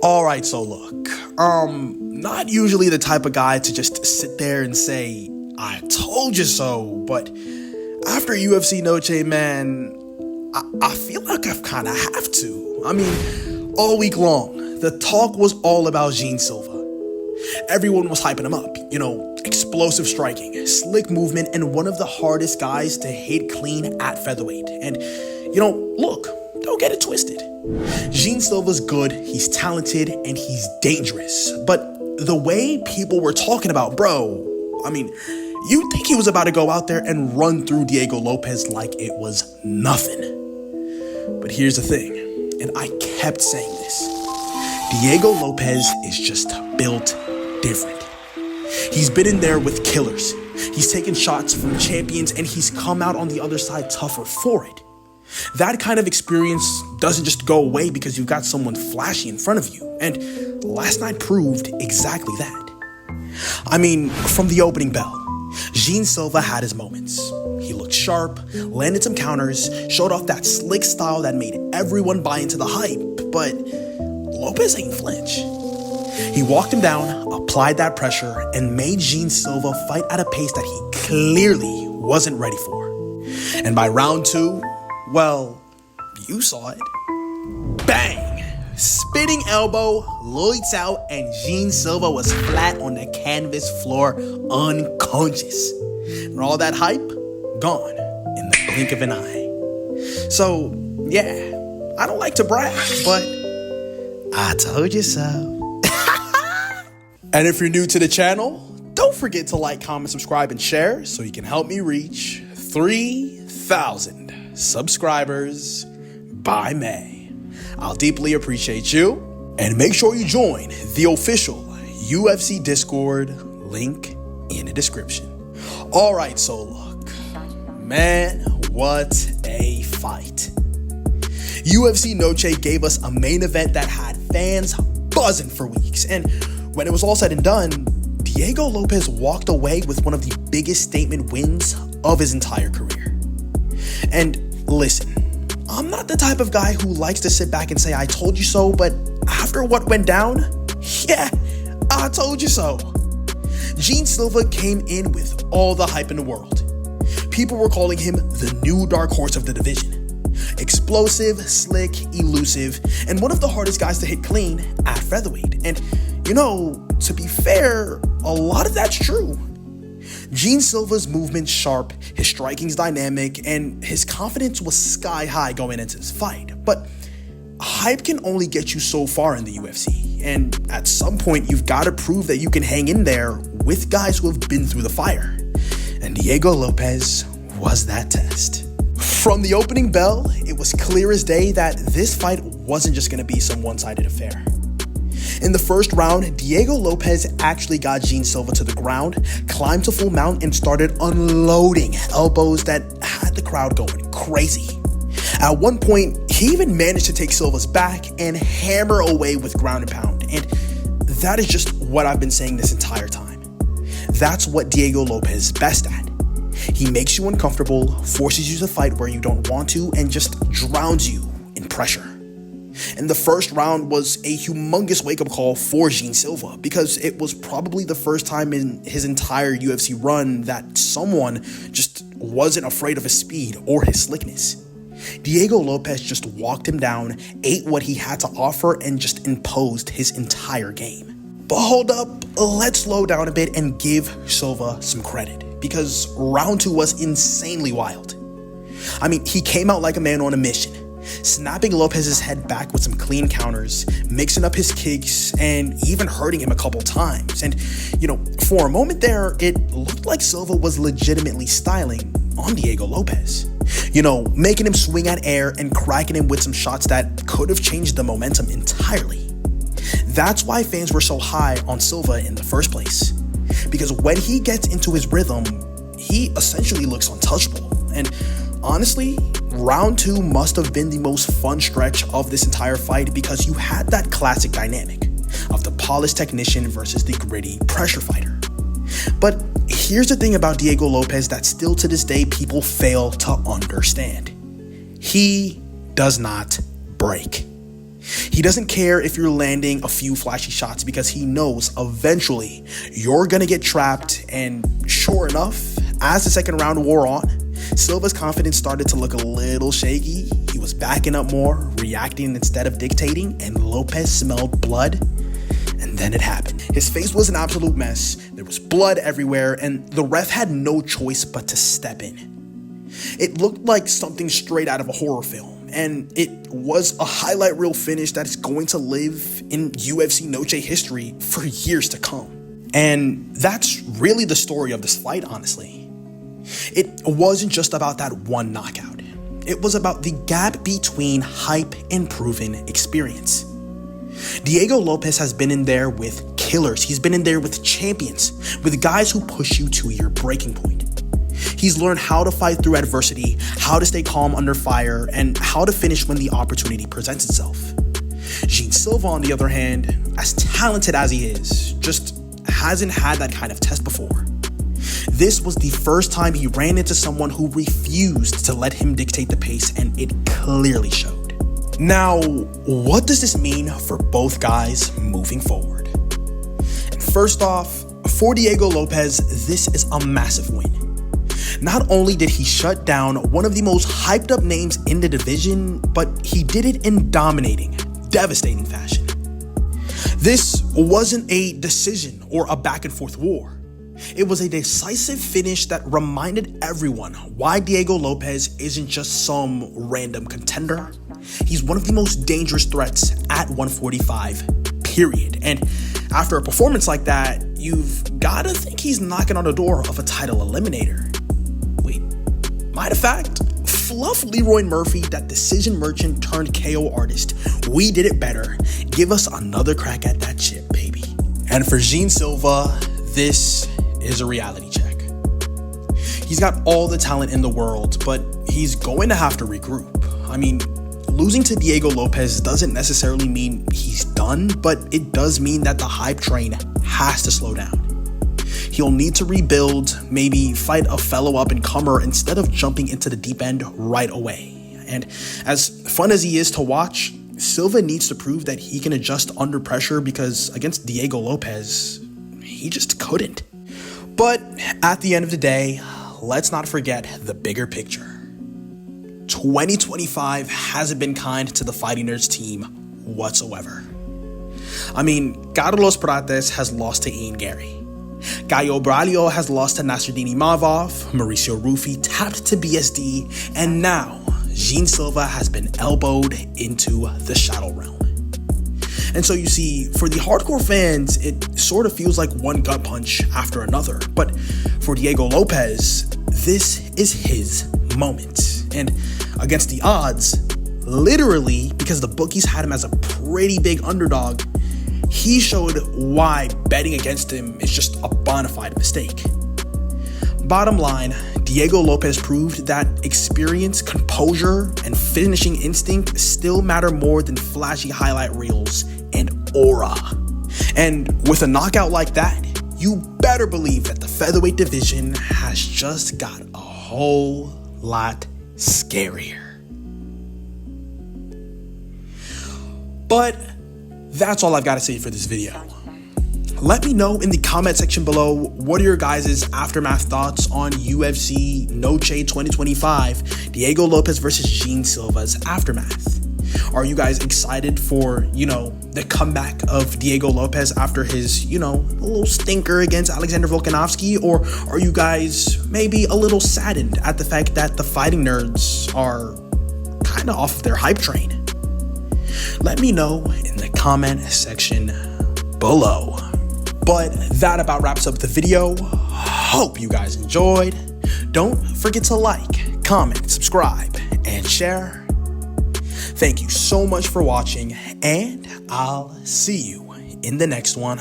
Alright, so look, not usually the type of guy to just sit there and say, I told you so, but after UFC Noche, man, I feel like I've kind of have to. I mean, all week long, the talk was all about Gene Silva. Everyone was hyping him up, explosive striking, slick movement, and one of the hardest guys to hit clean at featherweight. And, look, don't get it twisted. Gene Silva's good, he's talented, and he's dangerous. But the way people were talking about, you'd think he was about to go out there and run through Diego Lopes like it was nothing. But here's the thing, and I kept saying this. Diego Lopes is just built different. He's been in there with killers. He's taken shots from champions, and he's come out on the other side tougher for it. That kind of experience doesn't just go away because you've got someone flashy in front of you. And last night proved exactly that. From the opening bell, Gene Silva had his moments. He looked sharp, landed some counters, showed off that slick style that made everyone buy into the hype, but Lopes ain't flinch. He walked him down, applied that pressure, and made Gene Silva fight at a pace that he clearly wasn't ready for. And by round 2, well, you saw it. Bang! Spinning elbow, lights out, and Gene Silva was flat on the canvas floor, unconscious. And all that hype, gone in the blink of an eye. So, yeah, I don't like to brag, but I told you so. And if you're new to the channel, don't forget to like, comment, subscribe, and share so you can help me reach 3,000 subscribers by May. I'll deeply appreciate you, and make sure you join the official UFC Discord, link in the description. Alright, so look, man, what a fight. UFC Noche gave us a main event that had fans buzzing for weeks, and when it was all said and done, Diego Lopes walked away with one of the biggest statement wins of his entire career. And listen, I'm not the type of guy who likes to sit back and say, I told you so, but after what went down, yeah, I told you so. Gene Silva came in with all the hype in the world. People were calling him the new dark horse of the division. Explosive, slick, elusive, and one of the hardest guys to hit clean at featherweight. And, to be fair, a lot of that's true. Gene Silva's movement's sharp, his striking's dynamic, and his confidence was sky high going into this fight. But hype can only get you so far in the UFC, and at some point you've got to prove that you can hang in there with guys who have been through the fire. And Diego Lopes was that test. From the opening bell, it was clear as day that this fight wasn't just going to be some one-sided affair. In the first round, Diego Lopes actually got Gene Silva to the ground, climbed to full mount, and started unloading elbows that had the crowd going crazy. At one point, he even managed to take Silva's back and hammer away with ground and pound. And that is just what I've been saying this entire time. That's what Diego Lopes is best at. He makes you uncomfortable, forces you to fight where you don't want to, and just drowns you in pressure. And the first round was a humongous wake-up call for Gene Silva because it was probably the first time in his entire UFC run that someone just wasn't afraid of his speed or his slickness. Diego Lopes just walked him down, ate what he had to offer, and just imposed his entire game. But hold up, let's slow down a bit and give Silva some credit because round 2 was insanely wild. He came out like a man on a mission, snapping Lopes' head back with some clean counters, mixing up his kicks, and even hurting him a couple times. And, for a moment there, it looked like Silva was legitimately styling on Diego Lopes. Making him swing at air and cracking him with some shots that could have changed the momentum entirely. That's why fans were so high on Silva in the first place. Because when he gets into his rhythm, he essentially looks untouchable. And honestly, round 2 must have been the most fun stretch of this entire fight because you had that classic dynamic of the polished technician versus the gritty pressure fighter. But here's the thing about Diego Lopes that still to this day people fail to understand. He does not break. He doesn't care if you're landing a few flashy shots because he knows eventually you're gonna get trapped. And sure enough, as the second round wore on, Silva's confidence started to look a little shaky. He was backing up more, reacting instead of dictating, and Lopes smelled blood. And then it happened. His face was an absolute mess. There was blood everywhere, and the ref had no choice but to step in. It looked like something straight out of a horror film, and it was a highlight reel finish that is going to live in UFC Noche history for years to come. And that's really the story of this fight, honestly. It wasn't just about that one knockout. It was about the gap between hype and proven experience. Diego Lopes has been in there with killers. He's been in there with champions, with guys who push you to your breaking point. He's learned how to fight through adversity, how to stay calm under fire, and how to finish when the opportunity presents itself. Jean Silva, on the other hand, as talented as he is, just hasn't had that kind of test before. This was the first time he ran into someone who refused to let him dictate the pace, and it clearly showed. Now, what does this mean for both guys moving forward? And first off, for Diego Lopes, this is a massive win. Not only did he shut down one of the most hyped up names in the division, but he did it in dominating, devastating fashion. This wasn't a decision or a back and forth war. It was a decisive finish that reminded everyone why Diego Lopes isn't just some random contender. He's one of the most dangerous threats at 145, period. And after a performance like that, you've gotta think he's knocking on the door of a title eliminator. Wait, matter of fact, fluff Leroy Murphy, that decision merchant turned KO artist. We did it better. Give us another crack at that chip, baby. And for Jean Silva, this is a reality check. He's got all the talent in the world, but he's going to have to regroup. I mean, losing to Diego Lopes doesn't necessarily mean he's done, but it does mean that the hype train has to slow down. He'll need to rebuild, maybe fight a fellow up-and-comer instead of jumping into the deep end right away. And as fun as he is to watch, Silva needs to prove that he can adjust under pressure, because against Diego Lopes, he just couldn't. But at the end of the day, let's not forget the bigger picture. 2025 hasn't been kind to the Fighting Nerds team whatsoever. I mean, Carlos Prates has lost to Ian Gary. Caio Braulio has lost to Nasruddin Imavov, Mauricio Rufy tapped to BSD, and now Jean Silva has been elbowed into the Shadow Realm. And so you see, for the hardcore fans, it sort of feels like one gut punch after another. But for Diego Lopes, this is his moment. And against the odds, literally, because the bookies had him as a pretty big underdog, he showed why betting against him is just a bona fide mistake. Bottom line, Diego Lopes proved that experience, composure, and finishing instinct still matter more than flashy highlight reels and aura. And with a knockout like that, you better believe that the featherweight division has just got a whole lot scarier. But that's all I've got to say for this video. Let me know in the comment section below, what are your guys' aftermath thoughts on UFC Noche 2025, Diego Lopes versus Jean Silva's aftermath? Are you guys excited for, the comeback of Diego Lopes after his, little stinker against Alexander Volkanovski? Or are you guys maybe a little saddened at the fact that the Fighting Nerds are kind of off of their hype train? Let me know in the comment section below. But that about wraps up the video. Hope you guys enjoyed. Don't forget to like, comment, subscribe, and share. Thank you so much for watching, and I'll see you in the next one.